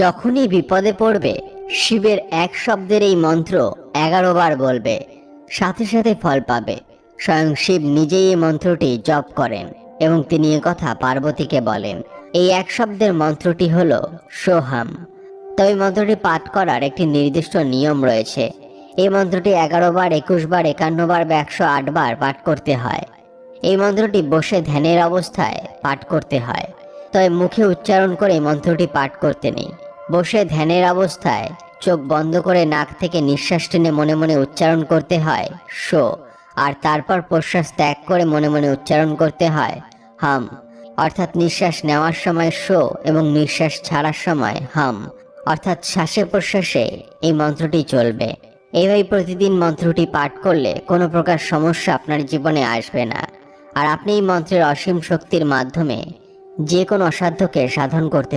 যখনই বিপদে পড়বে শিবের এক শব্দের এই মন্ত্র 11 বার বলবে, সাথে সাথে ফল পাবে। স্বয়ং শিব নিজেই এই মন্ত্রটি জপ করেন এবং তিনি কথা পার্বতীকে বলেন। এই এক শব্দের মন্ত্রটি হলো সোহাম। তবে মন্ত্রটি পাঠ করার একটি নির্দিষ্ট নিয়ম রয়েছে। এই মন্ত্রটি 11 বার, 21 বার, 51 বার বা 108 বার পাঠ করতে হয়। এই মন্ত্রটি বসে ধ্যানের অবস্থায় পাঠ করতে হয়, তবে মুখে উচ্চারণ করে মন্ত্রটি পাঠ করতে নেই। বসে ধ্যানের অবস্থায় চোখ বন্ধ করে নাক থেকে নিঃশ্বাস টেনে মনে মনে উচ্চারণ করতে হয় শো, আর তারপর প্রশ্বাস ত্যাগ করে মনে মনে উচ্চারণ করতে হয় হাম। অর্থাৎ নিঃশ্বাস নেওয়ার সময় শো এবং নিঃশ্বাস ছাড়ার সময় হাম, অর্থাৎ শ্বাসে প্রশ্বাসে এই মন্ত্রটি চলবে। এইভাবে প্রতিদিন মন্ত্রটি পাঠ করলে কোনো প্রকার সমস্যা আপনার জীবনে আসবে না, আর আপনি এই মন্ত্রের অসীম শক্তির মাধ্যমে যে কোনো অসাধ্যকে সাধন করতে